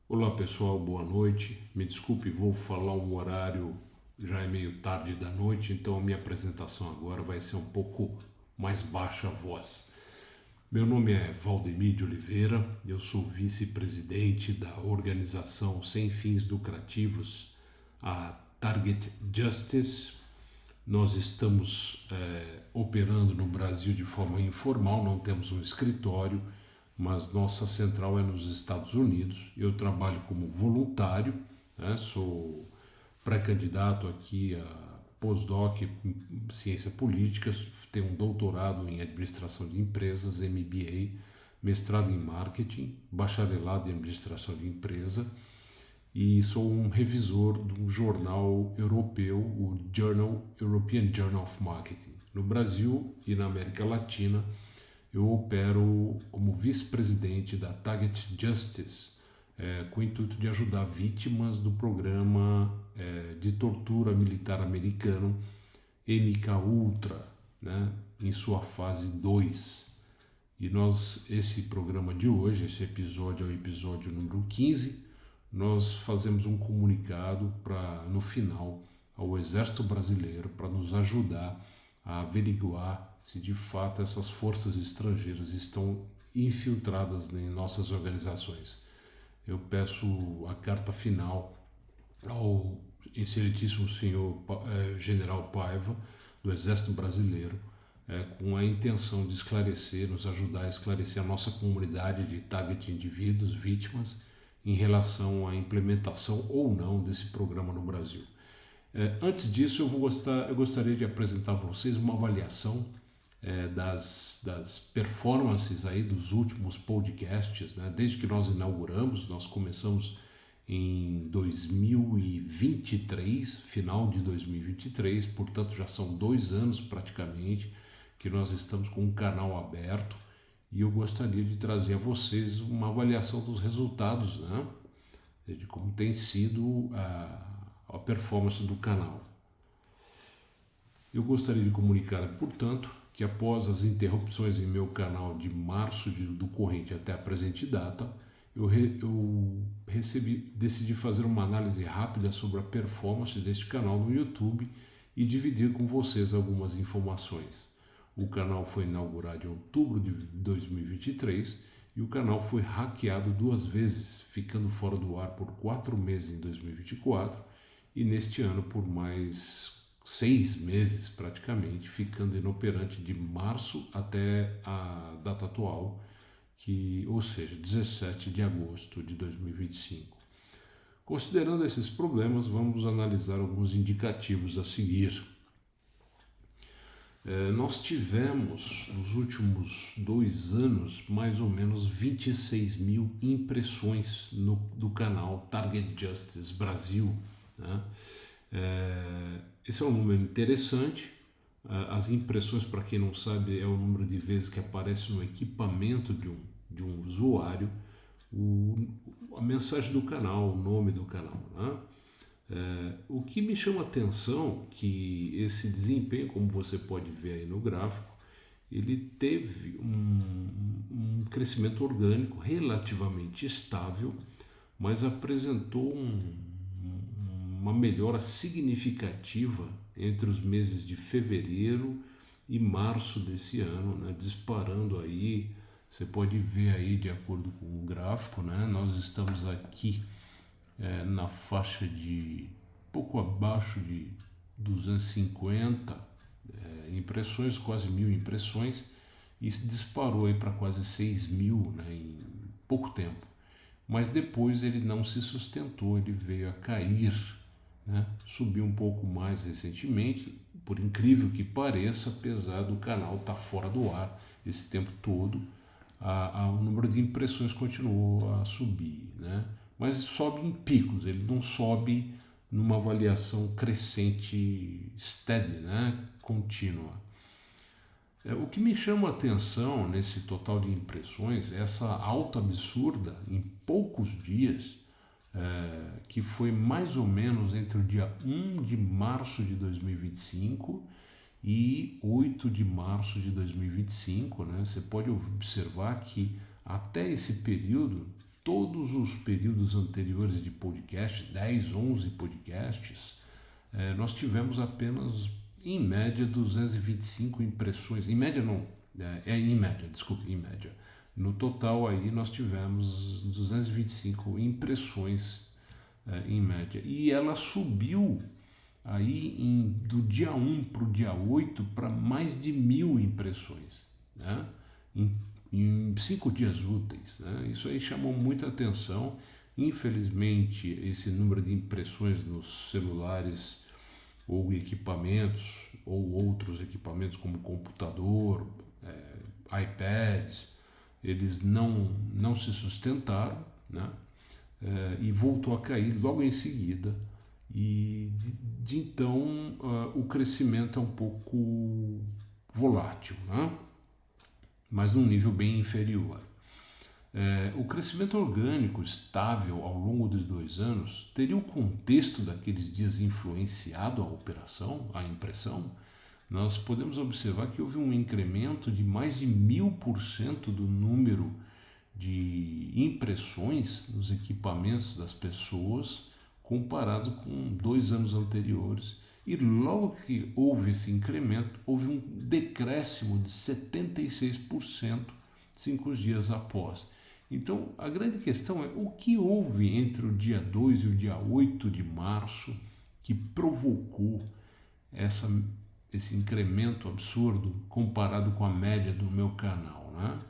Olá pessoal, boa noite. Me desculpe, vou falar um horário, já é meio tarde da noite, então a minha apresentação agora vai ser um pouco mais baixa a voz. Meu nome é Valdemir de Oliveira, eu sou vice-presidente da organização sem fins lucrativos, a Target Justice. Nós estamos operando no Brasil de forma informal, não temos um escritório, mas nossa central é nos Estados Unidos. Eu trabalho como voluntário, né? Sou pré-candidato aqui a postdoc em ciência política, tenho um doutorado em administração de empresas, MBA, mestrado em marketing, bacharelado em administração de empresa e sou um revisor de um jornal europeu, o European Journal of Marketing. No Brasil e na América Latina, eu opero como vice-presidente da Target Justice, com o intuito de ajudar vítimas do programa de tortura militar americano MK Ultra, né, em sua fase 2. E esse programa de hoje, esse episódio é o episódio número 15, nós fazemos um comunicado no final ao Exército Brasileiro para nos ajudar a averiguar se de fato essas forças estrangeiras estão infiltradas em nossas organizações. Eu peço a carta final ao excelentíssimo senhor General Paiva, do Exército Brasileiro, com a intenção de esclarecer, nos ajudar a esclarecer a nossa comunidade de target indivíduos, vítimas, em relação à implementação ou não desse programa no Brasil. Antes disso, eu gostaria de apresentar para vocês uma avaliação das performances aí dos últimos podcasts, né? Desde que nós inauguramos, nós começamos em 2023, final de 2023, portanto já são 2 anos praticamente que nós estamos com um canal aberto e eu gostaria de trazer a vocês uma avaliação dos resultados, né? De como tem sido a performance do canal. Eu gostaria de comunicar, portanto, que após as interrupções em meu canal de março do corrente até a presente data, eu decidi fazer uma análise rápida sobre a performance deste canal no YouTube e dividir com vocês algumas informações. O canal foi inaugurado em outubro de 2023 e o canal foi hackeado 2 vezes, ficando fora do ar por 4 meses em 2024 e neste ano por mais 6 meses praticamente, ficando inoperante de março até a data atual, ou seja, 17 de agosto de 2025. Considerando esses problemas, vamos analisar alguns indicativos a seguir. Nós tivemos, nos últimos 2 anos, mais ou menos 26 mil impressões do canal Target Justice Brasil, né? Esse é um número interessante. As impressões, para quem não sabe, é o número de vezes que aparece no equipamento de um usuário a mensagem do canal, o nome do canal, né? O que me chama a atenção é que esse desempenho, como você pode ver aí no gráfico, ele teve um crescimento orgânico relativamente estável, mas apresentou uma melhora significativa entre os meses de fevereiro e março desse ano, né? Disparando aí, você pode ver aí de acordo com o gráfico, né? Nós estamos aqui na faixa de pouco abaixo de 250 impressões, quase 1.000 impressões, e disparou aí para quase 6 mil, né, em pouco tempo. Mas depois ele não se sustentou, ele veio a cair, né? Subiu um pouco mais recentemente, por incrível que pareça, apesar do canal estar fora do ar esse tempo todo, o número de impressões continuou a subir, né? Mas sobe em picos, ele não sobe numa avaliação crescente steady, né? Contínua. O que me chama a atenção nesse total de impressões é essa alta absurda em poucos dias, que foi mais ou menos entre o dia 1 de março de 2025 e 8 de março de 2025, né? Você pode observar que até esse período todos os períodos anteriores de podcast, 10, 11 podcasts, nós tivemos apenas, em média, 225 impressões. Em média não, em média. No total aí nós tivemos 225 impressões em média. E ela subiu aí do dia 1 para o dia 8 para mais de 1.000 impressões, né? Em 5 dias úteis, né? Isso aí chamou muita atenção. Infelizmente, esse número de impressões nos celulares ou equipamentos, ou outros equipamentos como computador, iPads, eles não se sustentaram, né? E voltou a cair logo em seguida. E então o crescimento é um pouco volátil, né? Mas num nível bem inferior. O crescimento orgânico estável ao longo dos 2 anos teria o contexto daqueles dias influenciado a impressão? Nós podemos observar que houve um incremento de mais de 1000% do número de impressões nos equipamentos das pessoas comparado com 2 anos anteriores. E logo que houve esse incremento, houve um decréscimo de 76% 5 dias após. Então, a grande questão é o que houve entre o dia 2 e o dia 8 de março que provocou esse incremento absurdo comparado com a média do meu canal, né?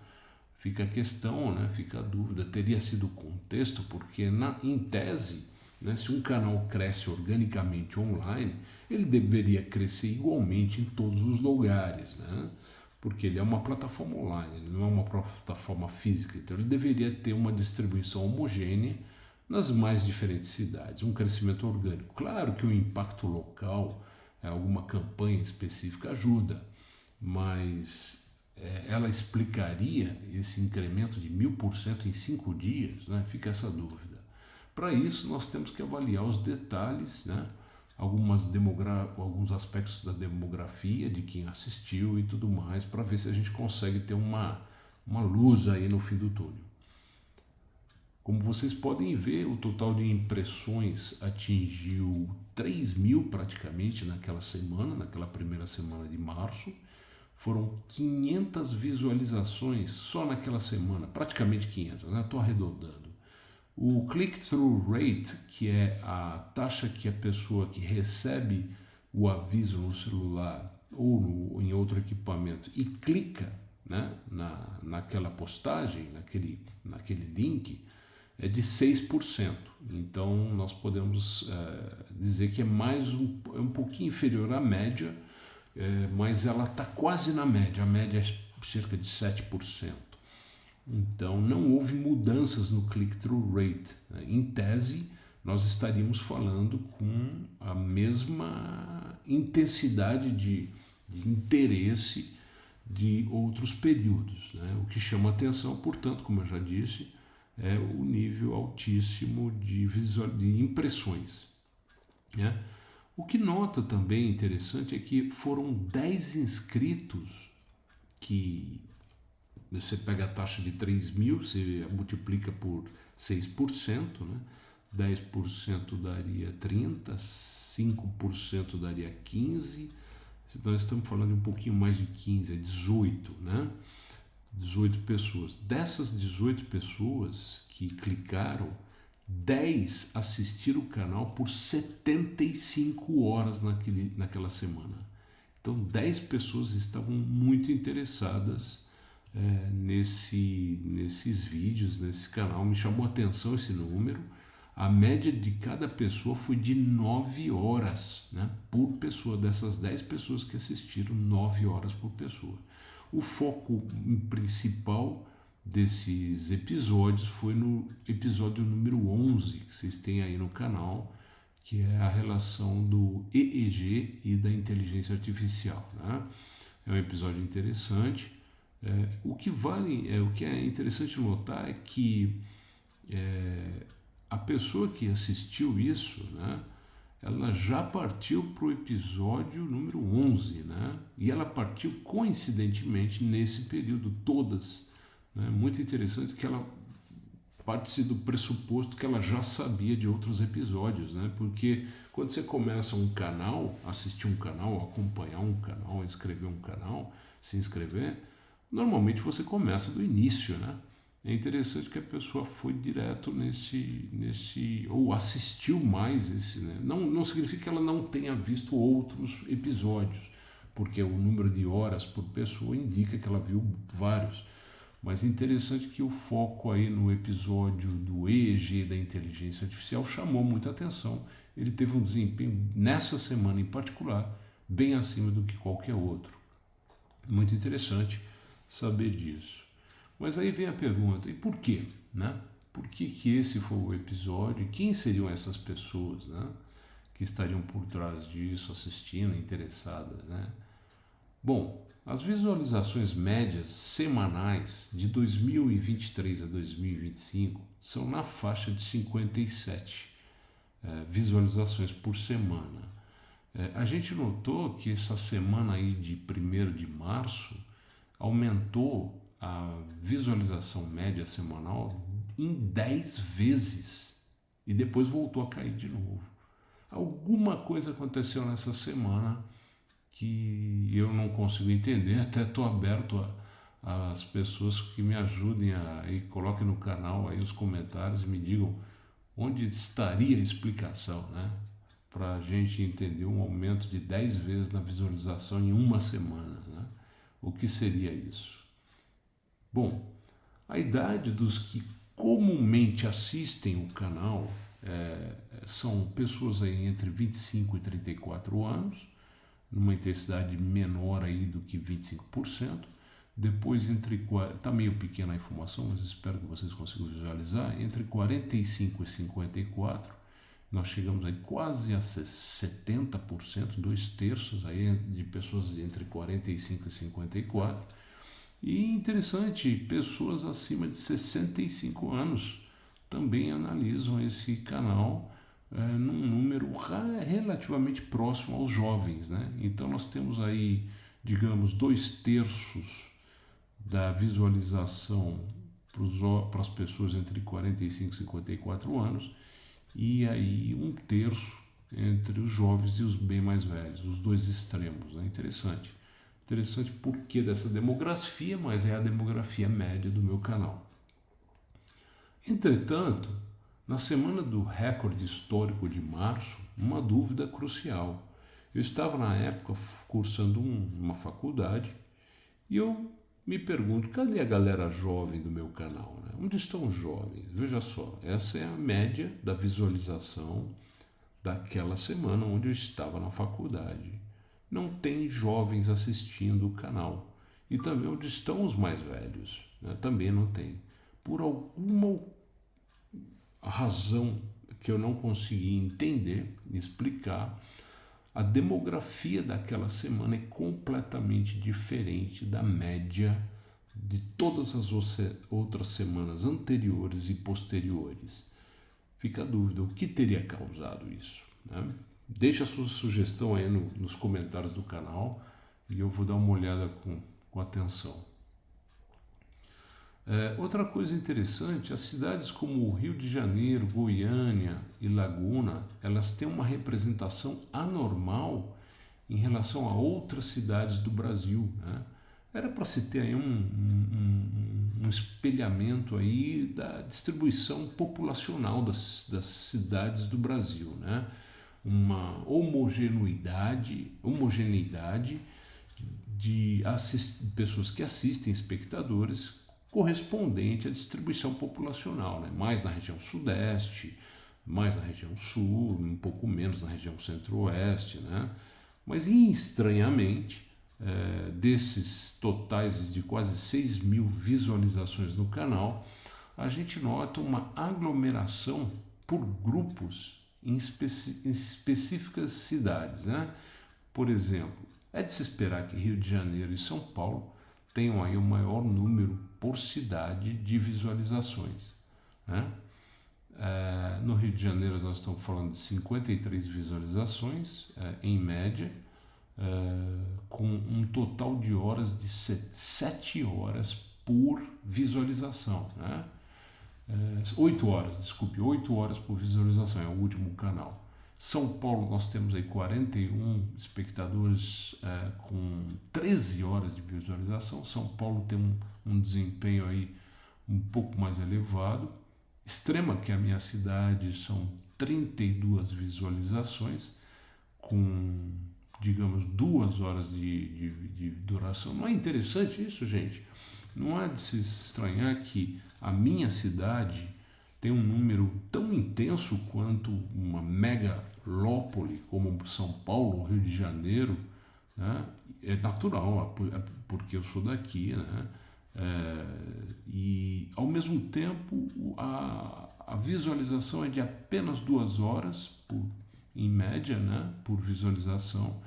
Fica a questão, né? Fica a dúvida, teria sido o contexto, porque em tese, né, se um canal cresce organicamente online, ele deveria crescer igualmente em todos os lugares, né? Porque ele é uma plataforma online, ele não é uma plataforma física, então ele deveria ter uma distribuição homogênea nas mais diferentes cidades, um crescimento orgânico. Claro que o impacto local, alguma campanha específica ajuda, mas ela explicaria esse incremento de 1000% em 5 dias, né? Fica essa dúvida. Para isso, nós temos que avaliar os detalhes, né? Alguns aspectos da demografia de quem assistiu e tudo mais, para ver se a gente consegue ter uma luz aí no fim do túnel. Como vocês podem ver, o total de impressões atingiu 3.000 praticamente naquela primeira semana de março. Foram 500 visualizações só naquela semana, praticamente 500, né? Estou arredondando. O click-through rate, que é a taxa que a pessoa que recebe o aviso no celular ou em outro equipamento e clica, né, naquela postagem, naquele link, é de 6%. Então, nós podemos dizer que é um pouquinho inferior à média, mas ela está quase na média. A média é cerca de 7%. Então, não houve mudanças no click-through rate. Em tese, nós estaríamos falando com a mesma intensidade de interesse de outros períodos, né? O que chama atenção, portanto, como eu já disse, é o nível altíssimo de impressões, né? O que nota também interessante é que foram 10 inscritos que você pega a taxa de 3.000, você multiplica por 6%, né? 10% daria 30, 5% daria 15, nós estamos falando de um pouquinho mais de 15, é 18, né? 18 pessoas. Dessas 18 pessoas que clicaram, 10 assistiram o canal por 75 horas naquela semana. Então 10 pessoas estavam muito interessadas nesses vídeos, nesse canal. Me chamou a atenção esse número. A média de cada pessoa foi de 9 horas, né, por pessoa. Dessas 10 pessoas que assistiram, 9 horas por pessoa. O foco principal desses episódios foi no episódio número 11, que vocês têm aí no canal, que é a relação do EEG e da inteligência artificial, né? É um episódio interessante. O que é interessante notar é que a pessoa que assistiu isso, né, ela já partiu para o episódio número 11, né? E ela partiu coincidentemente nesse período, todas, né? Muito interessante que ela parte-se do pressuposto que ela já sabia de outros episódios, né? Porque quando você começa um canal, assistir um canal, acompanhar um canal, inscrever um canal, se inscrever, normalmente você começa do início, né? É interessante que a pessoa foi direto ou assistiu mais esse, né? Não significa que ela não tenha visto outros episódios, porque o número de horas por pessoa indica que ela viu vários. Mas é interessante que o foco aí no episódio do EEG da inteligência artificial chamou muita atenção. Ele teve um desempenho, nessa semana em particular, bem acima do que qualquer outro. Muito interessante saber disso. Mas aí vem a pergunta, e por quê? Né? Por que esse foi o episódio? Quem seriam essas pessoas, né, que estariam por trás disso, assistindo, interessadas? Né? Bom, as visualizações médias semanais de 2023 a 2025 são na faixa de 57 visualizações por semana. A gente notou que essa semana aí de 1º de março aumentou a visualização média semanal em 10 vezes e depois voltou a cair de novo. Alguma coisa aconteceu nessa semana que eu não consigo entender, até estou aberto às pessoas que me ajudem e coloquem no canal aí os comentários e me digam onde estaria a explicação, né? Para a gente entender um aumento de 10 vezes na visualização em uma semana, né? O que seria isso? Bom, a idade dos que comumente assistem o canal são pessoas aí entre 25 e 34 anos, numa intensidade menor aí do que 25%. Depois, está meio pequena a informação, mas espero que vocês consigam visualizar, entre 45 e 54, nós chegamos aí quase a 70%, 2/3 aí de pessoas entre 45 e 54. E interessante, pessoas acima de 65 anos também analisam esse canal num número relativamente próximo aos jovens, né? Então nós temos aí, digamos, 2/3 da visualização para as pessoas entre 45 e 54 anos e aí 1/3 entre os jovens e os bem mais velhos, os dois extremos, né? Interessante porque dessa demografia, mas é a demografia média do meu canal. Entretanto, na semana do recorde histórico de março, uma dúvida crucial. Eu estava na época cursando uma faculdade e eu me pergunto, cadê a galera jovem do meu canal? Né? Onde estão os jovens? Veja só, essa é a média da visualização daquela semana onde eu estava na faculdade. Não tem jovens assistindo o canal. E também onde estão os mais velhos, né? Também não tem. Por alguma razão que eu não consegui entender, explicar, a demografia daquela semana é completamente diferente da média de todas as outras semanas anteriores e posteriores. Fica a dúvida, o que teria causado isso? Né? Deixa a sua sugestão aí nos comentários do canal e eu vou dar uma olhada com atenção. Outra coisa interessante, as cidades como Rio de Janeiro, Goiânia e Laguna, elas têm uma representação anormal em relação a outras cidades do Brasil, né? Era para se ter aí um espelhamento aí da distribuição populacional das cidades do Brasil, né? Uma homogeneidade de pessoas que assistem, espectadores, correspondente à distribuição populacional, né? Mais na região sudeste, mais na região sul, um pouco menos na região centro-oeste, né? Mas estranhamente, desses totais de quase 6 mil visualizações no canal, a gente nota uma aglomeração por grupos em específicas cidades, né? Por exemplo, é de se esperar que Rio de Janeiro e São Paulo tenham aí o maior número por cidade de visualizações, né? No Rio de Janeiro nós estamos falando de 53 visualizações em média, com um total de horas de 7 horas por visualização, né? 8 horas, desculpe, 8 horas por visualização, é o último canal. São Paulo nós temos aí 41 espectadores com 13 horas de visualização. São Paulo tem um desempenho aí um pouco mais elevado. Extrema, que é a minha cidade, são 32 visualizações com, digamos, 2 horas de duração. Não é interessante isso, gente? Não há de se estranhar que a minha cidade tem um número tão intenso quanto uma megalópole como São Paulo, Rio de Janeiro, né? É natural, porque eu sou daqui, né? E ao mesmo tempo a visualização é de apenas 2 horas, em média, né? Por visualização,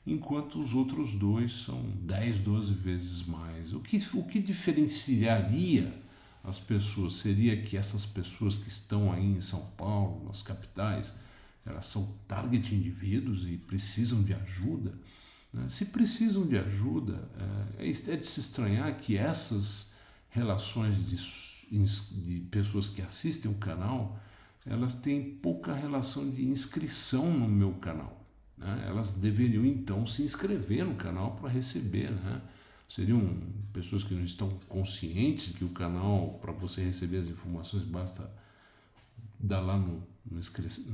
enquanto os outros dois são 10, 12 vezes mais. O que diferenciaria as pessoas seria que essas pessoas que estão aí em São Paulo, nas capitais, elas são target indivíduos e precisam de ajuda, né? Se precisam de ajuda, é de se estranhar que essas relações de pessoas que assistem o canal, elas têm pouca relação de inscrição no meu canal, né? Elas deveriam então se inscrever no canal para receber, né? Seriam pessoas que não estão conscientes que o canal, para você receber as informações, basta dar lá no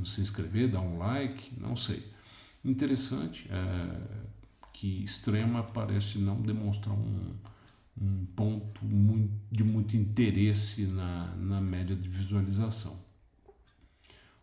se inscrever, dar um like, não sei. Interessante que Extrema parece não demonstrar um ponto de muito interesse na média de visualização.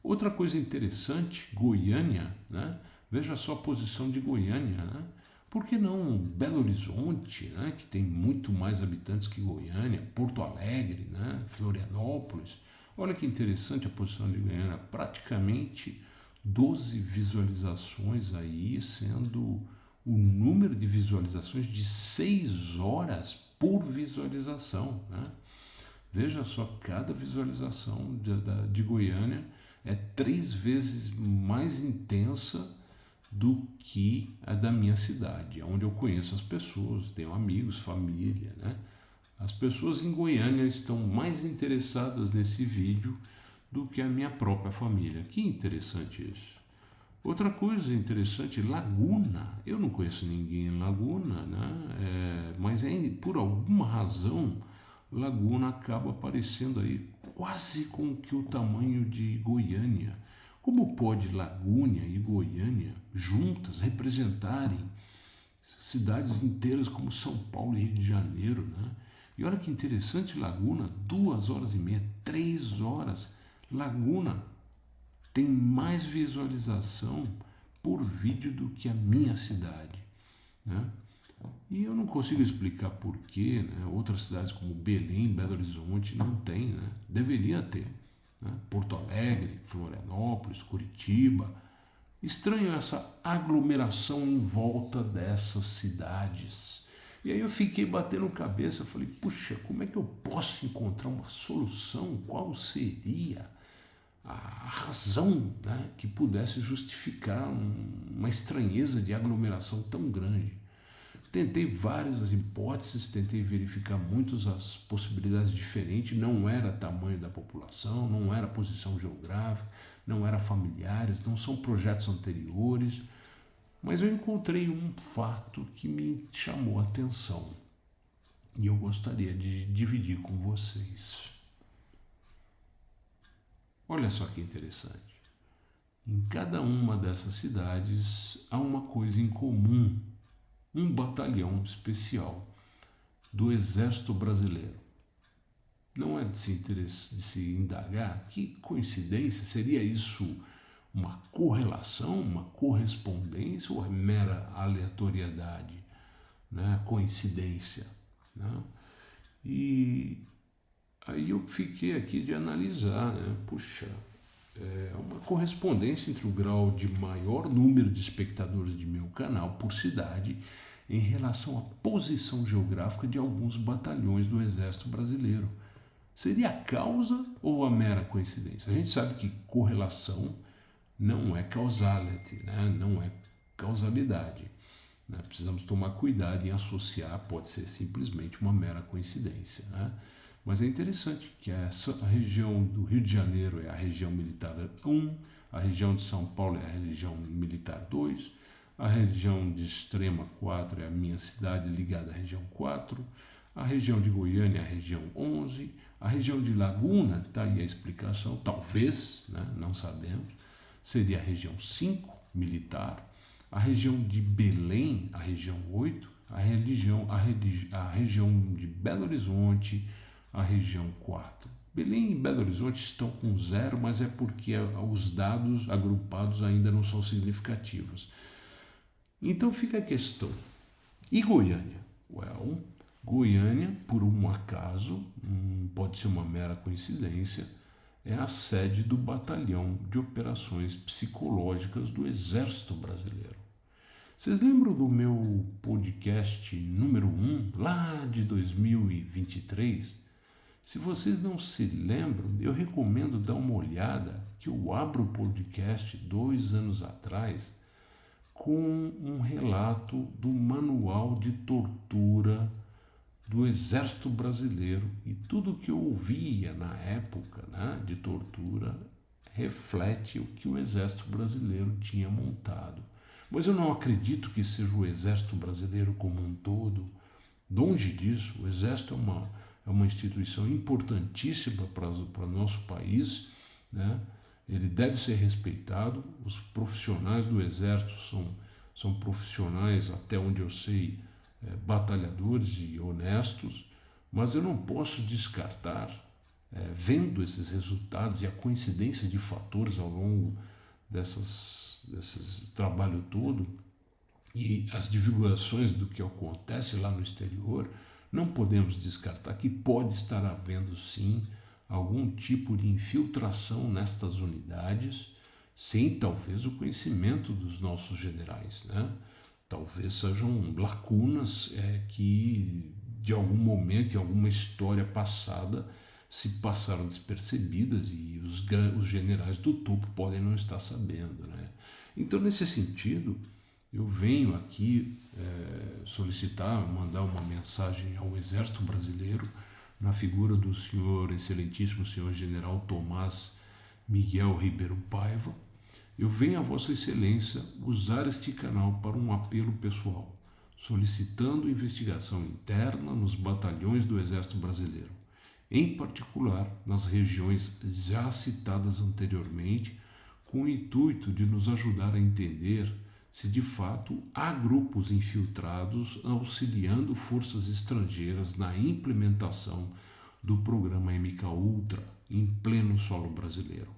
Outra coisa interessante, Goiânia, né? Veja só a posição de Goiânia, né? Por que não Belo Horizonte, né, que tem muito mais habitantes que Goiânia, Porto Alegre, né, Florianópolis? Olha que interessante a posição de Goiânia, praticamente 12 visualizações aí, sendo o número de visualizações de 6 horas por visualização, né? Veja só, cada visualização de Goiânia é 3 vezes mais intensa do que a da minha cidade, onde eu conheço as pessoas, tenho amigos, família, né? As pessoas em Goiânia estão mais interessadas nesse vídeo do que a minha própria família. Que interessante isso. Outra coisa interessante, Laguna. Eu não conheço ninguém em Laguna, né? Mas por alguma razão, Laguna acaba aparecendo aí quase com que o tamanho de Goiânia. Como pode Laguna e Goiânia juntas representarem cidades inteiras como São Paulo e Rio de Janeiro, né? E olha que interessante, Laguna, 2 horas e meia, 3 horas. Laguna tem mais visualização por vídeo do que a minha cidade, né? E eu não consigo explicar por quê, né? Outras cidades como Belém, Belo Horizonte não tem, né? Deveria ter, né? Porto Alegre, Florianópolis, Curitiba. Estranho essa aglomeração em volta dessas cidades. E aí eu fiquei batendo cabeça, falei, puxa, como é que eu posso encontrar uma solução? Qual seria a razão, né, que pudesse justificar uma estranheza de aglomeração tão grande? Tentei várias hipóteses, tentei verificar muitas as possibilidades diferentes, não era tamanho da população, não era posição geográfica, não era familiares, não são projetos anteriores, mas eu encontrei um fato que me chamou a atenção e eu gostaria de dividir com vocês. Olha só que interessante. Em cada uma dessas cidades há uma coisa em comum, um batalhão especial do Exército Brasileiro. Não é de se indagar que coincidência, seria isso uma correlação, uma correspondência ou é mera aleatoriedade, né? Coincidência, né? E aí eu fiquei aqui de analisar, né? Puxa, é uma correspondência entre o grau de maior número de espectadores de meu canal por cidade em relação à posição geográfica de alguns batalhões do Exército Brasileiro. Seria a causa ou a mera coincidência? A gente sabe que correlação não é causality, né? Não é causalidade, né? Precisamos tomar cuidado em associar, pode ser simplesmente uma mera coincidência, né? Mas é interessante que a região do Rio de Janeiro é a região militar 1, a região de São Paulo é a região militar 2, a região de Extrema 4 é a minha cidade ligada à região 4, a região de Goiânia é a região 11, a região de Laguna, está aí a explicação, talvez, né, não sabemos, seria a região 5, militar, a região de Belém, a região 8, a região de Belo Horizonte, a região 4. Belém e Belo Horizonte estão com 0, mas é porque os dados agrupados ainda não são significativos. Então fica a questão. E Goiânia? Well, Goiânia, por um acaso, pode ser uma mera coincidência, é a sede do Batalhão de Operações Psicológicas do Exército Brasileiro. Vocês lembram do meu podcast número 1, lá de 2023? Se vocês não se lembram, eu recomendo dar uma olhada, que eu abro o podcast 2 anos atrás com um relato do manual de tortura do Exército Brasileiro, e tudo que eu ouvia na época, né, de tortura reflete o que o Exército Brasileiro tinha montado. Mas eu não acredito que seja o Exército Brasileiro como um todo. Longe disso, o Exército é uma instituição importantíssima para o nosso país, né? Ele deve ser respeitado. Os profissionais do Exército são profissionais, até onde eu sei, batalhadores e honestos, mas eu não posso descartar, vendo esses resultados e a coincidência de fatores ao longo desse trabalho todo e as divulgações do que acontece lá no exterior, não podemos descartar que pode estar havendo sim algum tipo de infiltração nestas unidades, sem talvez o conhecimento dos nossos generais, né? Talvez sejam lacunas que de algum momento, em alguma história passada, se passaram despercebidas e os generais do topo podem não estar sabendo, né? Então, nesse sentido, eu venho aqui solicitar, mandar uma mensagem ao Exército Brasileiro, na figura do excelentíssimo senhor general Tomás Miguel Ribeiro Paiva. Eu venho a Vossa Excelência usar este canal para um apelo pessoal, solicitando investigação interna nos batalhões do Exército Brasileiro, em particular nas regiões já citadas anteriormente, com o intuito de nos ajudar a entender se de fato há grupos infiltrados auxiliando forças estrangeiras na implementação do programa MKUltra em pleno solo brasileiro,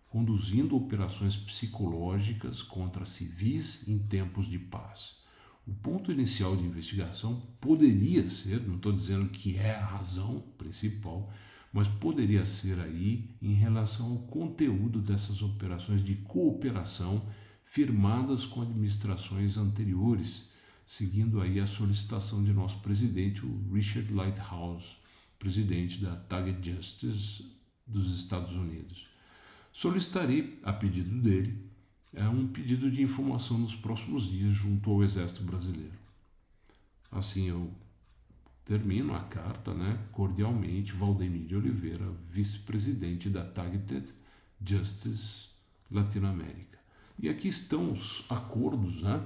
conduzindo operações psicológicas contra civis em tempos de paz. O ponto inicial de investigação poderia ser, não estou dizendo que é a razão principal, mas poderia ser aí em relação ao conteúdo dessas operações de cooperação firmadas com administrações anteriores, seguindo aí a solicitação de nosso presidente, o Richard Lighthouse, presidente da Target Justice dos Estados Unidos. Solicitarei, a pedido dele, um pedido de informação nos próximos dias junto ao Exército Brasileiro. Assim eu termino a carta, né? Cordialmente, Valdemir de Oliveira, vice-presidente da Targeted Justice Latinoamérica. E aqui estão os acordos, né?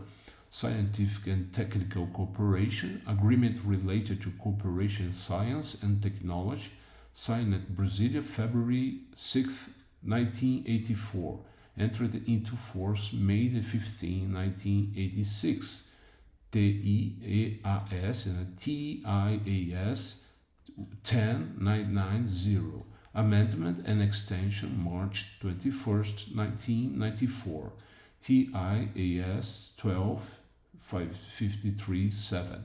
Scientific and Technical Cooperation, Agreement Related to Cooperation in Science and Technology, signed at Brasilia, February 6, 1984, entered into force May 15, 1986. TIAS 10990, Amendment and Extension March 21st, 1994, TIAS 12537.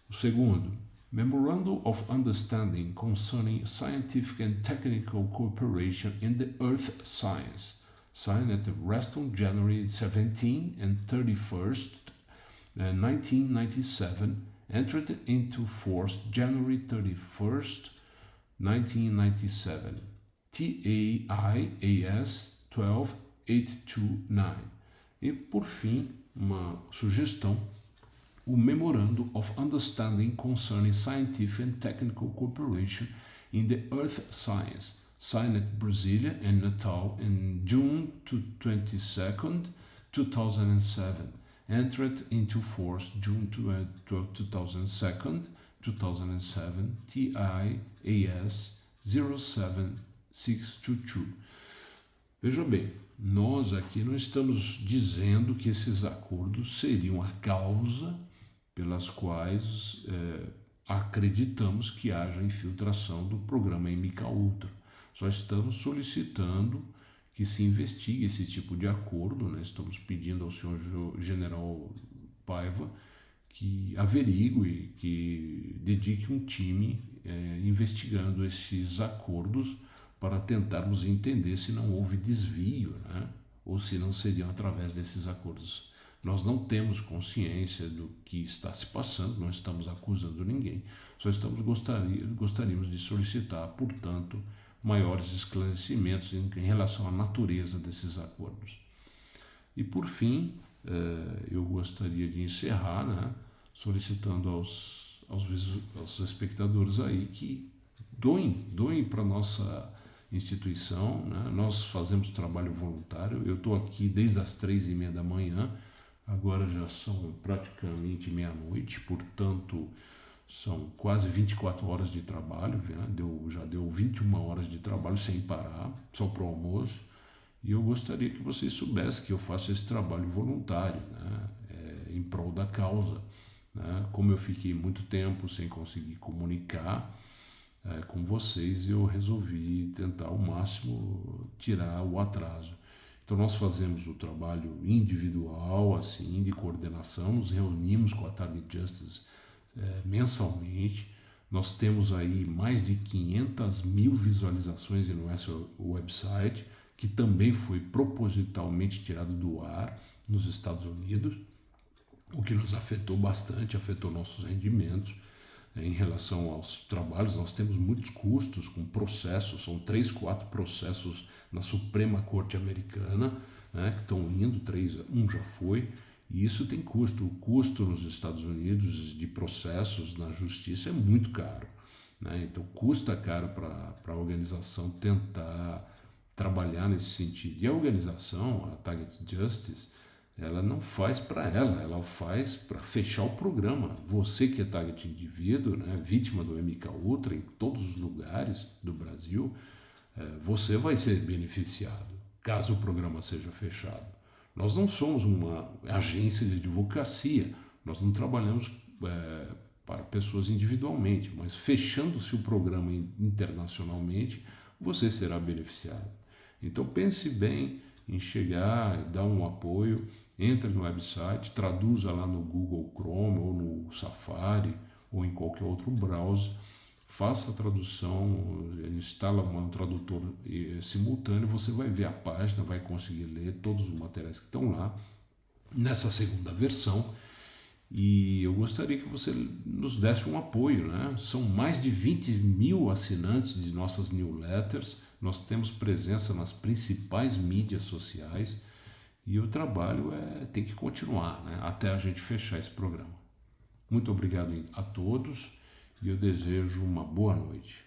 O segundo, Memorandum of Understanding Concerning Scientific and Technical Cooperation in the Earth Science, signed at Reston, January 17 and 31st, 1997, entered into force January 31st, 1997, TAIAS 12829. E, por fim, uma sugestão o Memorandum of Understanding Concerning Scientific and Technical Cooperation in the Earth Science, signed at Brasilia and Natal in June 22nd, 2007, entered into force June 2007, TIAS 07622. Veja bem, nós aqui não estamos dizendo que esses acordos seriam a causa pelas quais acreditamos que haja infiltração do programa MKUltra. Só estamos solicitando que se investigue esse tipo de acordo, né? Estamos pedindo ao senhor general Paiva que averigue, que dedique um time investigando esses acordos para tentarmos entender se não houve desvio, né? Ou se não seriam através desses acordos. Nós não temos consciência do que está se passando, não estamos acusando ninguém, só gostaríamos de solicitar, portanto, maiores esclarecimentos em relação à natureza desses acordos. E por fim, eu gostaria de encerrar, né, solicitando aos espectadores aí que doem para a nossa instituição, né? Nós fazemos trabalho voluntário. Eu estou aqui desde as 3h30 da manhã, agora já são praticamente meia-noite, portanto são quase 24 horas de trabalho, né? Já deu 21 horas de trabalho sem parar, só para o almoço, e eu gostaria que vocês soubessem que eu faço esse trabalho voluntário, né? Em prol da causa, né? Como eu fiquei muito tempo sem conseguir comunicar com vocês, eu resolvi tentar ao máximo tirar o atraso. Então nós fazemos o trabalho individual, assim, de coordenação, nos reunimos com a Target Justice mensalmente. Nós temos aí mais de 500 mil visualizações no nosso website, que também foi propositalmente tirado do ar nos Estados Unidos, o que nos afetou bastante, afetou nossos rendimentos. Em relação aos trabalhos, nós temos muitos custos com processos, são 3, 4 processos na Suprema Corte Americana, né, que estão indo, um já foi, e isso tem custo. O custo nos Estados Unidos de processos na justiça é muito caro, né? Então custa caro para a organização tentar trabalhar nesse sentido. E a organização, a Target Justice, ela não faz para ela faz para fechar o programa. Você que é target indivíduo, né, vítima do MKUltra em todos os lugares do Brasil, você vai ser beneficiado caso o programa seja fechado. Nós não somos uma agência de advocacia, nós não trabalhamos para pessoas individualmente, mas fechando-se o programa internacionalmente, você será beneficiado. Então pense bem em chegar, dar um apoio, entre no website, traduza lá no Google Chrome ou no Safari ou em qualquer outro browser, faça a tradução, instala um tradutor simultâneo, você vai ver a página, vai conseguir ler todos os materiais que estão lá nessa segunda versão. E eu gostaria que você nos desse um apoio, né? São mais de 20 mil assinantes de nossas newsletters, nós temos presença nas principais mídias sociais e o trabalho tem que continuar, né? Até a gente fechar esse programa. Muito obrigado a todos e eu desejo uma boa noite.